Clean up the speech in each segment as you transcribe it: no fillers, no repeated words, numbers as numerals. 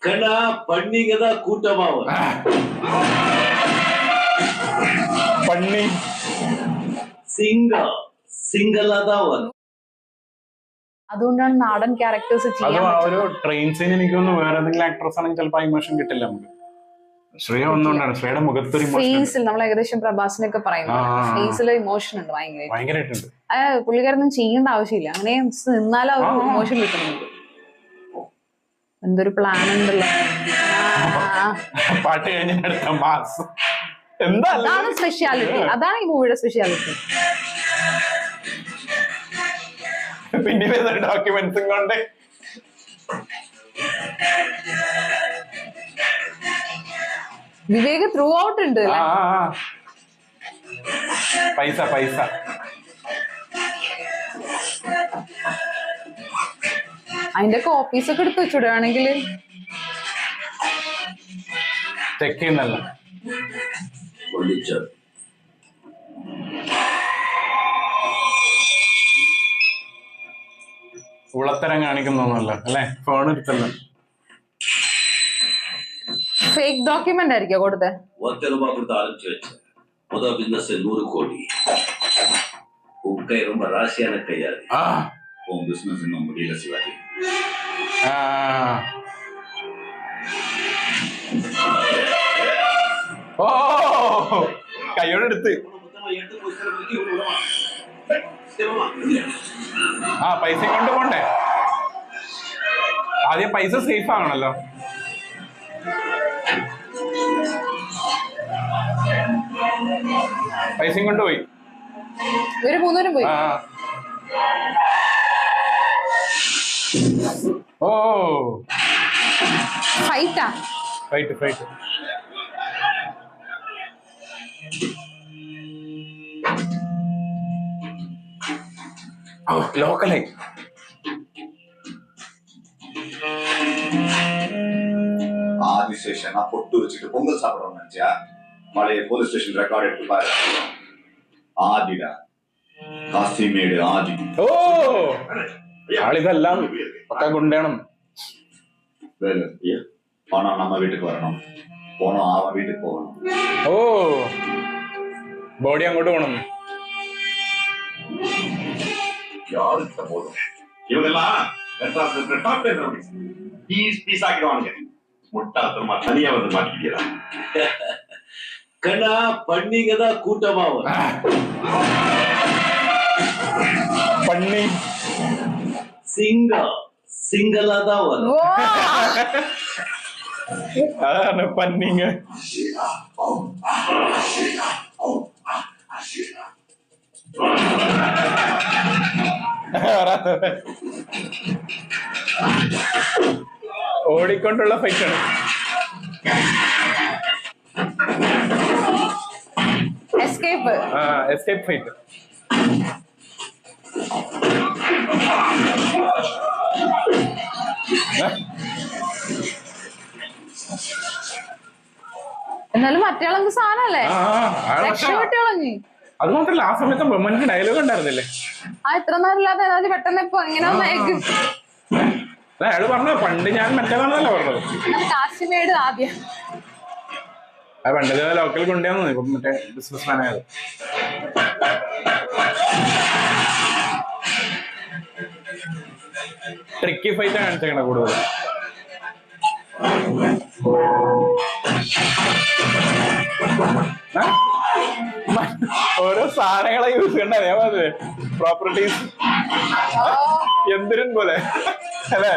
கண்ணா பண்ணிங்கதான் கூட்டமா பண்ணி സിംഗം സിംഗല്ലാதான் വരും. അതുകൊണ്ടാണ് നാടൻ ക്യാരക്ടേഴ്സ് ചെയ്യാൻ ഒരു ട്രെയിൻ സീൻ എനിക്ക് തോന്നുന്നു വേറെ ഏതെങ്കിലും ആക്ട്രസ് ആണെങ്കിൽ ചിലപ്പോൾ ഇമോഷൻ കിട്ടില്ല നമുക്ക്. ശ്രേയ ഒന്നുകൊണ്ടാണ് ശ്രേയുടെ മുഖത്തൊരു ഫേസിൽ നമ്മൾ ഏകദേശം പ്രഭാസിനൊക്കെ പറയുന്നത് ഫേസിൽ ഇമോഷൻ ഉണ്ട് ഭയങ്കരമായിട്ടുണ്ട്. പുള്ളിക്കാരൊന്നും ചെയ്യേണ്ട ആവശ്യമില്ല, അങ്ങനെ നിന്നാലും അവർ ഇമോഷൻ കിട്ടുന്നുണ്ട്. എന്തൊരു പ്ലാൻ ഉണ്ടല്ലോ. പാട്ട് കഴിഞ്ഞ മാസ് എന്താ അതാണ് സ്പെഷ്യാലിറ്റി, അതാണ് ഈ മൂവിയുടെ സ്പെഷ്യാലിറ്റി. പിന്നെ ഡോക്യുമെന്റ്സും കൊണ്ട് വിവേക് ത്രൂ ഔട്ട് ഉണ്ട്. പൈസ പൈസ അതിന്റെ കോപ്പീസ് ഒക്കെ എടുത്ത് വെച്ചുവിടുകയാണെങ്കിൽ ചെക്ക് ചെയ്യുന്നല്ല. ഉളത്തരം കാണിക്കുന്നൊന്നുമല്ല അല്ലെ, ഫോൺ എടുത്തല്ല. ഫേക്ക് ഡോക്യുമെന്റ് ആയിരിക്കും കൊടുത്തേ. முதல் பிசினஸ் 100 கோடி. உன் கை ரொம்ப ராசியான கையாது. உன் பிசினஸ் இன்னும் முடியல சிவாஜி. ഓ കൈയോടെടുത്ത് പൈസ കൊണ്ട് പോണ്ടേ. ആദ്യം പൈസ സേഫ് ആകണല്ലോ. പൈസയും കൊണ്ടുപോയി. ഇവര് മൂന്നുപേരും പോയി. ഓ ഫൈറ്റാ ഫൈറ്റ് ഫൈറ്റ്. ലോക്കലായി ஆதிசேஷன் பொட்டு வச்சுட்டு பொங்கல் சாப்பிடணும் நினைச்சா பழைய போலீஸ் ஸ்டேஷன் ரெக்கார்ட் எடுத்து பாரு. ஆதிடா காசிமேடு ஆதி. ഓ ആളിതെല്ലാം ഒക്കെ കൊണ്ടേണം. பணம் நம்ம வீட்டுக்கு வரணும், போனோம் அவன் வீட்டுக்கு போகணும். ഓ ബോഡി അങ്ങോട്ട് പോകണം. யாருக்கு போதும் இவங்கெல்லாம் பீஸ் ஆக்கிடுவானுங்க. முட்டாள்தனமா தனியா வந்து மாட்டிக்கிறா. கண்ணா பண்ணிங்கதான் கூட்டமா பண்ணி സിംഗം സിംഗല്ലാதான் വരും. അതാണ് പന്നിങ്. ഓടിക്കൊണ്ടുള്ള ഫൈറ്റ് ആണ്. Escape escape fight. എന്നാലും മറ്റേളെന്ത് സാധനല്ലേ, രക്ഷപ്പെട്ടോളഞ്ഞി. അത് മാത്രല്ല ആ സമയത്ത് മൊമെന്റ് ഡയലോഗ് ഉണ്ടായിരുന്നില്ലേ. ഇത്ര നേരമില്ലാതെ ഏതായാലും പെട്ടെന്ന് ഇപ്പൊ എങ്ങനെ അയാള് പറഞ്ഞു പണ്ട് ഞാൻ മറ്റേതാണെന്നല്ല പറഞ്ഞത്. കാശിമേട് ആദ്യം പണ്ട് ലോക്കൽ കൊണ്ടുവന്നു, ഇപ്പൊ മറ്റേ ബിസിനസ് മാൻ ആയത്. ട്രിക്കി ഫൈറ്റ് കാണിച്ചേക്കണ കൂടുതൽ. ഓരോ സാധനങ്ങളെ യൂസ് ചെയ്യണ്ട അതേപോലെ പ്രോപ്പർട്ടീസ് എന്തിനും പോലെ അല്ലെ.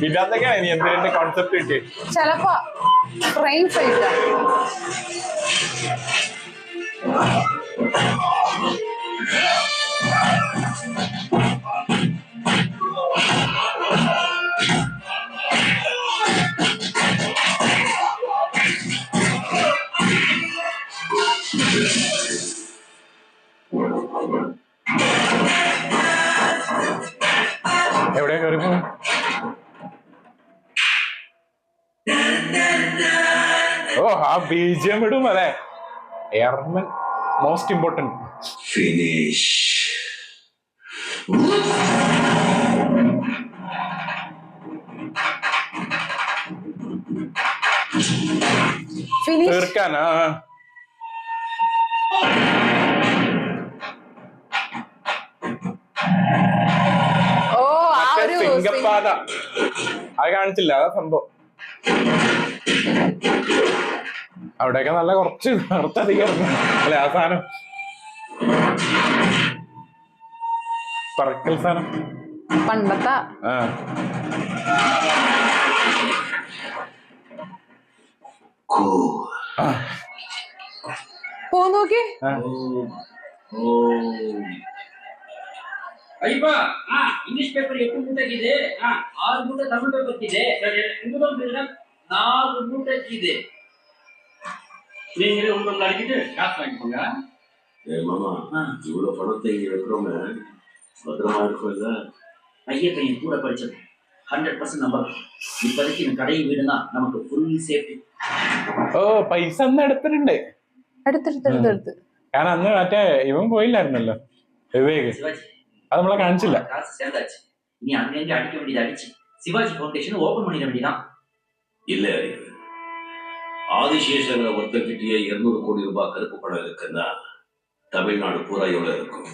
ഇല്ലാത്തൊക്കെയാണ് ഇനി എന്തിന്റെ കോൺസെപ്റ്റ് കിട്ടി. ചിലപ്പോ ട്രെയിൻ ഫൈറ്റ് എവിടെയാ കയറി പോ. ഓ ആ ബീജിയം ഇടും അല്ലെ. എയർമൻ മോസ്റ്റ് ഇമ്പോർട്ടന്റ്. ഫിനിഷ്. ഫിനിഷ്. തീർക്കാനാ ഓ ആ ഒരു സിംഗപ്പാത അത് കാണിച്ചില്ല, അതാ സംഭവം. അവിടെയൊക്കെ നല്ല കുറച്ചധികം അല്ലെ ആ സാധനം, പറക്കൽ സാധനം പണ്ടത്തെ. ആ പോ നോക്കി. ಅಯ್ಯಪ್ಪ ಇಂಗ್ಲಿಷ್ ಪೇಪರ್ 8 ಮೂಟೆಗಿದೆ, 6 ಮೂಟೆ ತಮಿಳ್ ಪೇಪರ್ ಇದೆ, இன்னொரு 4 மூட்டை ಇದೆ. நீங்களே உங்களுக்கு அடிக்கிட்டு காசு வாங்கிக்கோங்க. மாமா இவ்வளவு பணத்தை இங்க வைக்கிறோமே பத்திரமா இருக்கும் இல்ல? ஐயா பையன் கூட படிச்சது 100% நம்பலாம். இப்போதைக்கு இந்த கடையை வீடுனா நமக்கு ஃபுல் சேஃப்டி. ഓ പൈസ അന്ന് എടുത്തിട്ടുണ്ട്. എടുത്തെടുത്തെടുത്തെടുത്ത്. കാരണം അന്ന് മറ്റേ ഇവൻ പോയില്ലായിരുന്നല്ലോ വിവേക്, சிவாஜி അത് നമ്മളെ കാണിച്ചില്ല. காசு சேர்ந்தாச்சு. இனி அங்கங்க அடிக்க வேண்டியது அடிச்சு சிவாஜி ஃபவுண்டேஷன் ஓபன் பண்ணிட வேண்டியதான். இல்ல அறிவு, ஆதிசேஷங்கிற ஒருத்தர்கிட்டயே 200 கோடி ரூபாய் கருப்பு பணம் இருக்குன்னா தமிழ்நாடு பூரா எவ்வளவு இருக்கும்,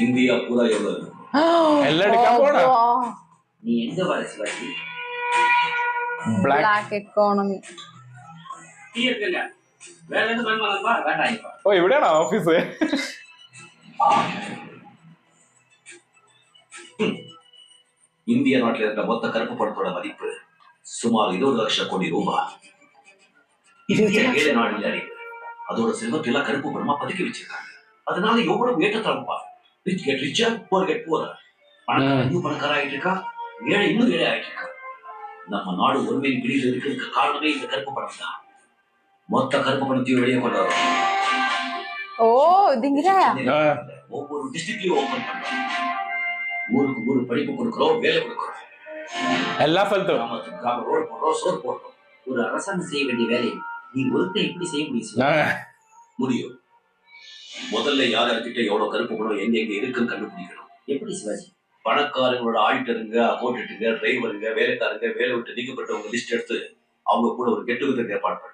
இந்தியா பூரா எவ்வளவு இருக்கும்? എല്ലാം എടുക്കാൻ പോണ நீ எங்க வர Sivaji? Black black economy. Tea இருக்குங்க, வேற எதுவும் வேணுமா? வேண்டாம் இப்ப. ഓ ഇവിടെയാണോ ഓഫീസ്? இந்திய நாட்டில் இருக்கிற மொத்த கருப்பு பணத்தோட மதிப்பு சுமார் 20 லட்சம் கோடி ரூபாய். இந்திய ஏழை நாடு அறிவு, அதோட செல்வத்தை எல்லாம் கருப்பு பணமா பதுக்கி வச்சிருக்காங்க. அதனால எவ்வளவு ஏற்றத்தாழ்வு பாரு. ரிச் கெட் ரிச்சா, புவர் கெட் புவர். பணக்காரன் இன்னும் பணக்காரன் ஆயிட்டு இருக்கா, ஏழை இன்னும் ஏழை ஆயிட்டு இருக்கா. நம்ம நாடு ஒருமையின் பிடியில் இருக்கிறதுக்கு காரணமே இந்த கருப்பு பணம் தான். மொத்த கருப்பு பணத்தையும் வெளியே கொண்டு வரோம். ഓ ഇതിങ്ങനെയാ. ஒவ்வொரு டிஸ்ட்ரிக்ட்லயும் ஓபன் பண்றோம். ஊருக்கு ஊரு படிப்பு கொடுக்கிறோம், வேலை கொடுக்கிறோம். എല്ലാ സ്ഥലത്തും கிராமத்துக்கு கிராமம் ரோடு போடுறோம், சோறு போடுறோம். ஒரு அரசாங்கம் செய்ய வேண்டிய வேலையை நீ ஒருத்தன் எப்படி செய்ய முடியும் ആ, சிவாஜி? முடியும். முதல்ல யார் யார்கிட்ட எவ்வளவு கருப்பு பணம் எங்க எங்க இருக்குன்னு கண்டுபிடிக்கணும். எப்படி சிவாஜி? பணக்காரங்களோட ஆடிட்டருங்க, அக்கௌண்டன்ட்டுங்க, டிரைவருங்க, வேலைக்காரங்க, வேலை விட்டு நீக்கப்பட்டவங்க லிஸ்ட் எடுத்து அவங்க கூட ஒரு கெட் டுகெதர் ஏற்பாடு பண்ண.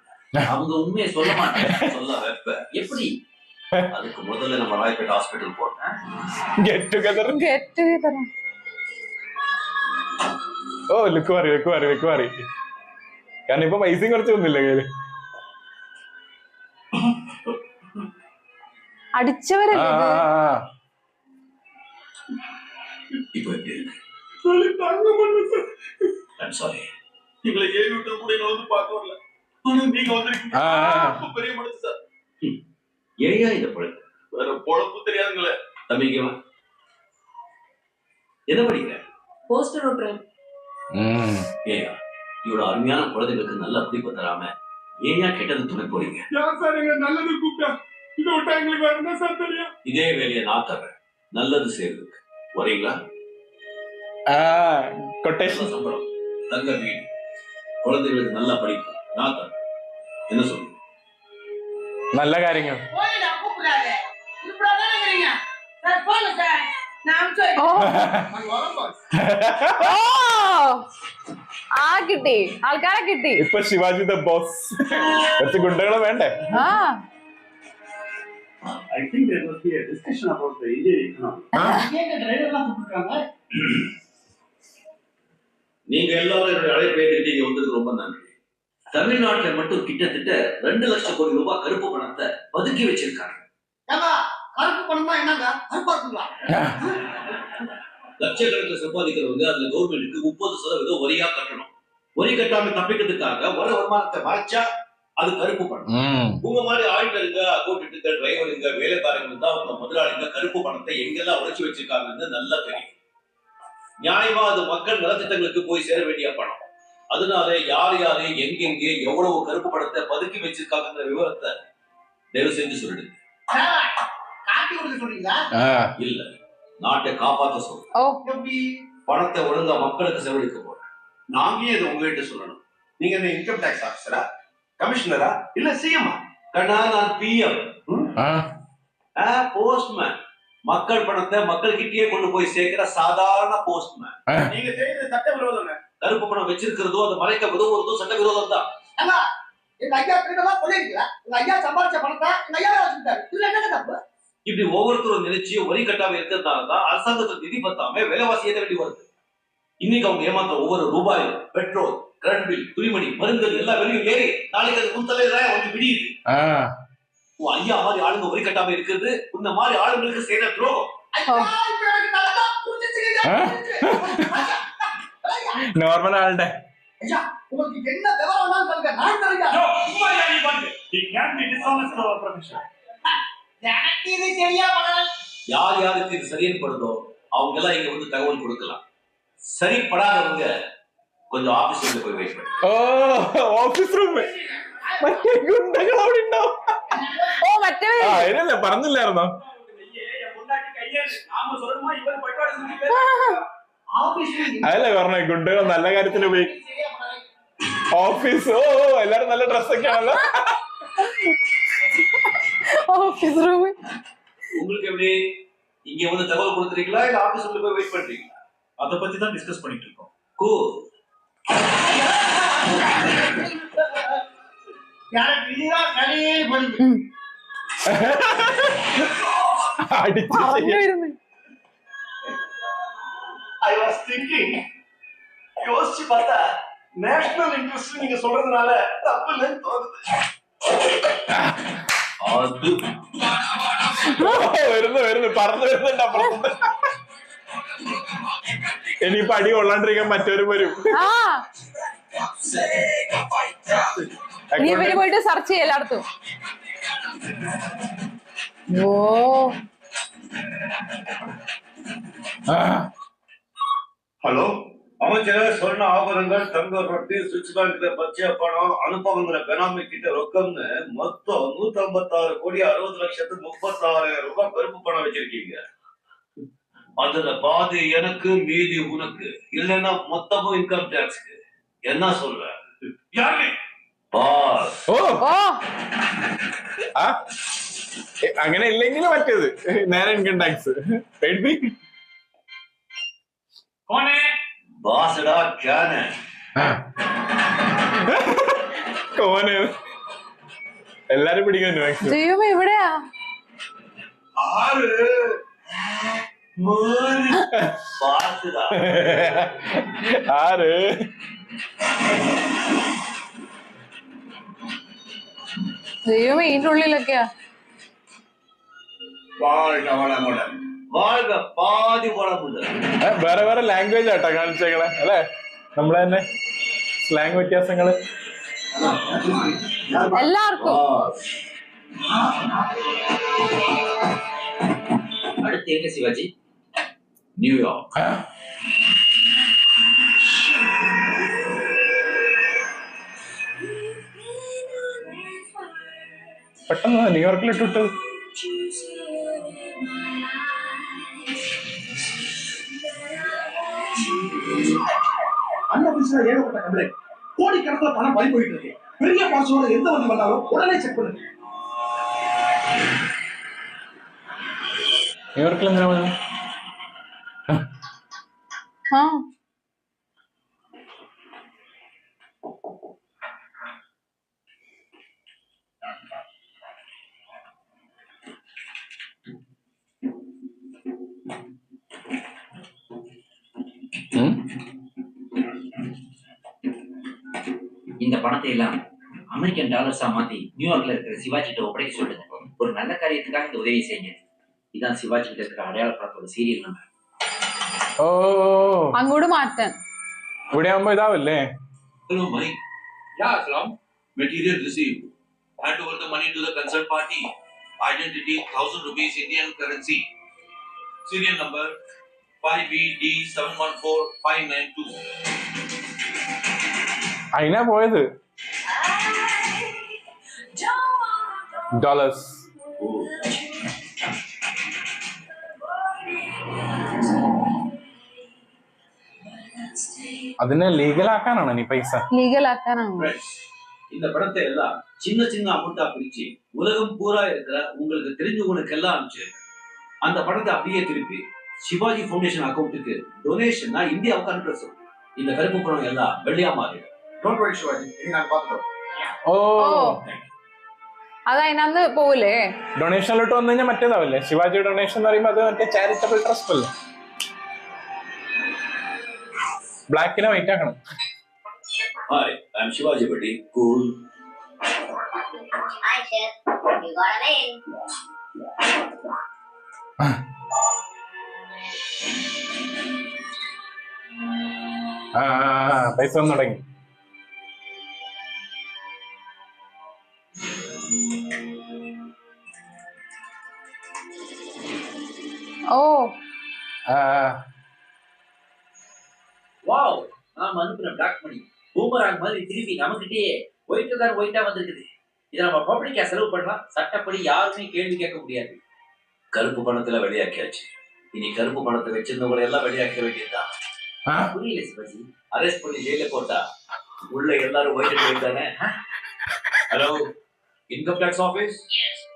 அவங்க உண்மையை சொல்ல மாட்டாங்க. சொல்ல வைப்ப. எப்படி? அதுக்கு முதல்ல நம்ம ராய்பேட் ஹாஸ்பிட்டல் போனோம். Get together. Get together. ഓ ലുക്ക് മാറി. കാരണം ഇപ്പൊ പൈസയും കുറച്ച് ഒന്നുമില്ല കയ്യില്. അടിച്ചവരല്ലേ ഇത്? இப்போ எப்படி இருக்கு? I'm sorry. எங்களை ஏவி விட்டு கூட எங்களை வந்து பார்க்க வரல. ஆனா நீங்க வந்திருக்கீங்க. ரொம்ப பெரிய மனசு சார். ஏயா இந்த பழக்கம்? வேற பொழப்பு தெரியாதுங்களே. தம்பிங்க வா. என்ன படிக்கிற? போஸ்டர் ஓட்டுறேன். ஏயா இவ்வளவு அருமையான குழந்தைகளுக்கு நல்ல படிப்பு தராம ஏயா கெட்டது துணை போறீங்க? யார் சார் எங்க நல்லது கூப்பிட்டா இதை விட்டா எங்களுக்கு வேற என்ன சார் தெரியும்? இதே வேலையை நான் தர்றேன், நல்லது செய்யறதுக்கு. வரீங்களா? കൊട്ടേഷൻ. நல்ல சம்பளம், தங்க வீடு, குழந்தைகளுக்கு நல்ல படிப்பு நான் தரேன். என்ன சொல்லுங்க? നല്ല കാര്യങ്ങൾ. ഓ ഓ ആ കിട്ടി, ആൾക്കാരെ കിട്ടി. ഇപ്പൊ ശിവാജി ദ ബോസ്. കുറച്ച് ഗുണ്ടകളെ വേണ്ടേ? ആ I think there must be a discussion about the Indian economy. ஏங்க டிரைவர்லாம் கூப்பிட்டுருக்காங்க? நீங்க எல்லாரும் என்னுடைய அழைப்பை ஏற்றுக்கிட்டு இங்க வந்ததுக்கு ரொம்ப நன்றி. தமிழ்நாட்டுல மட்டும் கிட்டத்தட்ட 2 லட்சம் கோடி ரூபாய் கருப்பு பணத்தை பதுக்கி வச்சிருக்காங்க. கருப்பு பணம்னா என்னங்க? கருப்பா இருக்குங்களா? லட்சக்கணக்கில் சம்பாதிக்கிறவங்க அதுல கவர்மெண்ட்டுக்கு 30% வரியா கட்டணும். வரி கட்டாம தப்பிக்கிறதுக்காக வர வருமானத்தை மறைச்சா அது கருப்பு பணம். உங்க மாதிரி ஆடிட்டருங்க, அக்கௌண்டன்ட்டுங்க, டிரைவருங்க, வேலைக்காரங்க தான் உங்க முதலாளிங்க கருப்பு பணத்தை எங்கெல்லாம் உழைச்சி வச்சிருக்காங்கன்னு நல்லா தெரியும். நியாயமா அது மக்கள் நலத்திட்டங்களுக்கு போய் சேர வேண்டிய பணம். அதனால யார் யாரு எங்கெங்கே எவ்வளவு கருப்பு பணத்தை பதுக்கி வச்சிருக்காங்கன்ற விவரத்தை தயவு செஞ்சு சொல்லிடுங்க. காட்டி கொடுக்க சொல்றீங்களா? இல்ல, நாட்டை காப்பாற்ற சொல்றேன். ஓ எப்படி? பணத்தை ஒழுங்கா மக்களுக்கு செலவழிக்க போறேன். நாங்க இது உங்ககிட்ட சொல்லணும். நீங்க என்ன இன்கம் டாக்ஸ் ஆபீசரா, கமிஷனரா, இல்ல சிஎம்ஆ? கண்ணா நான் பிஎம், போஸ்ட்மேன். மக்கள் பணத்தை மக்கள் கிட்டயே கொண்டு போய் சேர்க்கிற சாதாரண போஸ்ட்மேன். நீங்க செய்யறது சட்டவிரோதம். கருப்பு பணம் வச்சிருக்கிறதோ அதை மறைக்க உதவுறதோ சட்ட விரோதம் தான். எங்க ஐயா கிட்ட சொல்லிருக்கீங்களா? எங்க ஐயா சம்பாதிச்ச பணத்தை எங்க ஐயா வச்சுட்டாரு. இதுல என்ன தப்பு? இப்படி ஒவ்வொருத்தரும் நினைச்சு வரி கட்டாம இருக்கிறதுனாலதான் அரசாங்கத்துக்கு நிதி பத்தாம விலைவாசி ஏற்ற வேண்டி வருது. இன்னைக்கு அவங்க ஏமாத்த ஒவ்வொரு ரூபாயும் பெட்ரோல், கரண்ட் பில், துணிமணி, மருந்துகள் எல்லா விலையும் ஏறி நாளைக்கு அது முன்தலைதான் வந்து விடியுது. உன் ஐயா மாதிரி ஆளுங்க வரி கட்டாம இருக்கிறது இந்த மாதிரி ஆளுங்களுக்கு செய்யற துரோகம். നോർമൽ ആളുടെ உங்களுக்கு என்ன விவரம் சொல்லுங்க, நான் தெரியா. He can't be dishonest to our profession. எனக்கு இது தெரியாம யார் யாருக்கு இது சரியன்படுதோ அவங்க எல்லாம் இங்க வந்து தகவல் கொடுக்கலாம். சரிப்படாதவங்க கொஞ்சம் ஆபீஸ்ல போய் வெயிட் பண்ணு. ഓഫീസ് റൂം മറ്റേ ഗുണ്ടകൾ അവിടെ ഉണ്ടാവും. ഓ മറ്റേ അതിനല്ലേ പറഞ്ഞില്ലായിരുന്നോ? അതല്ലേ പറഞ്ഞ ഗുണ്ടകൾ നല്ല കാര്യത്തിന് പോയി ഓഫീസ്. എല്ലാരും നല്ല ഡ്രസ്സൊക്കെ ആണല്ലോ. ഓഫീസ് റൂം உங்களுக்கு எப்படி இங்க வந்து தகவல் கொடுத்துறீங்களா இல்ல ஆபீஸ்ல போய் வெயிட் பண்றீங்களா? அதை பத்தி தான் டிஸ்கஸ் பண்ணிட்டு இருக்கோம். எனக்கு இதுதான் சரியே பண்ணுது. I was thinking, யோசிச்சு பார்த்தா நேஷனல் இன்ட்ரெஸ்ட் நீங்க சொல்றதுனால தப்பு இல்லைன்னு தோணுது. அது വരുന്നു പറന്നു വരുന്നുണ്ട് അപ്പുറത്ത്. ഇനിയിപ്പോ അടി കൊള്ളാണ്ടിരിക്കാൻ മറ്റൊരു വരും. ഇവര് പോയിട്ട് സെർച്ച് ചെയ്യ എല്ലായിടത്തും. ഓ ஹலோ, அமைச்சர் சொன்ன ஆபரணங்கள், தங்க ரொட்டி, சுவிட்ச் பேங்க்ல பச்சை பணம், அனுப்பவங்கிற பெனாமி கிட்ட ரொக்கம்னு மொத்தம் 156 கோடி 60 லட்சத்து 36,000 ரூபாய் கருப்பு பணம் வச்சிருக்கீங்க. அதுல பாதி எனக்கு, மீதி உனக்கு. இல்லைன்னா மொத்தமும் இன்கம் டாக்ஸ்க்கு. என்ன சொல்ற? யாரு பாஸ்? അങ്ങനെ ഇല്ലെങ്കിൽ മറ്റേത് നേരെ ഇൻകം ടാക്സ്. பாஸ்டா கேன കോന് എല്ലാരും പിടിക്കാൻ ദൈവമേ എവിടെയാ? ஆறு பாஸ்டா ആര് ദൈവമേ ഇതിന്റെ ഉള്ളിലൊക്കെയാ. வாழ்க பாதி வளமுണ്ട്. വേറെ വേറെ ലാംഗ്വേജ് ആട്ടോ കാണിച്ചേക്കണേ അല്ലെ? നമ്മളെ തന്നെ സ്ലാങ് വ്യത്യാസങ്ങള് എല്ലാവർക്കും. அடுத்து எங்க சிவாஜி? நியூயார்க். പെട്ടെന്ന് ന്യൂയോർക്കിലിട്ടിട്ട് அந்த ஆபீஸ்ல ஏகப்பட்ட கம்ப்ளைண்ட், கோடிக்கணக்கில் பணம் பறி போயிட்டு இருக்கு. பெரிய பாசோட எந்த வண்டி வந்தாலும் உடனே செக் பண்ணுங்க. ന്യൂയോർക്കിൽ എന്തിനാ പോയത്? இந்த பணத்தை எல்லாம் அமெரிக்கன் டாலர்ஸா மாத்தி நியூயார்க்ல இருக்கிற சிவாஜி கிட்ட ஒப்படைக்க சொல்லுங்க. ஒரு நல்ல காரியத்துக்காக இந்த உதவி செய்யுங்க. இதான் சிவாஜி கிட்ட இருக்கிற அடையாள படத்தோட சீரியல் நம்பர். ഓ അങ്ങോട്ട് മാറ്റാൻ ഇവിടെ ആവുമ്പോ ഇതാവല്ലേ? Hello, Mike. Yeah, Aslam. Material received. Hand over the money to the concerned party. Identity 1,000 rupees Indian currency. Serial number 5BD714592. അതിനാ പോയത്. ഡോളേഴ്സ്. അതിനെ ലീഗലാക്കാനാണ് നീ പൈസ? ലീഗലാക്കാനാണ്. இந்த படத்தை எல்லாம் சின்ன சின்ன அமௌண்டா பிரிச்சு உலகம் பூரா இருக்கிற உங்களுக்கு தெரிஞ்சவங்களுக்கு எல்லாம் அனுப்பிச்சு அந்த படத்தை அப்படியே திருப்பி சிவாஜி ஃபவுண்டேஷன் அக்கௌண்ட்டுக்கு டொனேஷனா இந்தியாவுக்கு அனுப்ப சொல்லு. இந்த கருப்பு பணம் எல்லாம் வெள்ளையா மாறிடும். டோன்ட் வரி சிவாஜி, இனி நான் பார்த்துட்டோம். ഓ അത് അതിനകത്ത് പോവില്ലേ? ഡൊണേഷനിലോട്ട് വന്നു കഴിഞ്ഞാൽ മറ്റേതാവില്ലേ? ശിവാജി ഡൊണേഷൻ എന്ന് പറയുമ്പോൾ അത് മറ്റേ ചാരിറ്റബിൾ ട്രസ്റ്റ് അല്ലേ? ബ്ലാക്കിനെ വൈറ്റ് ആക്കണം. Hi, I'm Shivaji Bhatti. Cool. Hi, Chef. You got a name. പൈസ വന്നു തുടങ്ങി. ഓ வாவ், நாம அனுப்புன பிளாக் மணி பூமராங் மாதிரி திருப்பி நமக்கிட்டே ஒயிட்டா வந்திருக்குது. இதை நம்ம பப்ளிக்கா செலவு பண்ணலாம். சட்டப்படி யாருமே கேள்வி கேட்க முடியாது. கருப்பு பணத்துல வெளியாக்கியாச்சு. இனி கருப்பு பணத்தை வச்சிருந்தவங்களை எல்லாம் வெளியாக்க வேண்டியதுதான். புரியல சிவாஜி. அரெஸ்ட் பண்ணி ஜெயில போட்டா உள்ள எல்லாரும் ஒயிட் தானே. Hello, income tax office,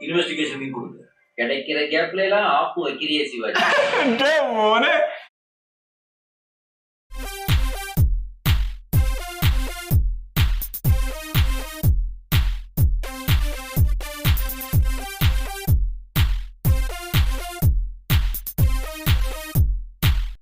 investigation கொடுங்க. கிடைக்கிற கேப்ல எல்லாம் ஆப்பு வைக்கிறியே சிவாஜி. മോനെ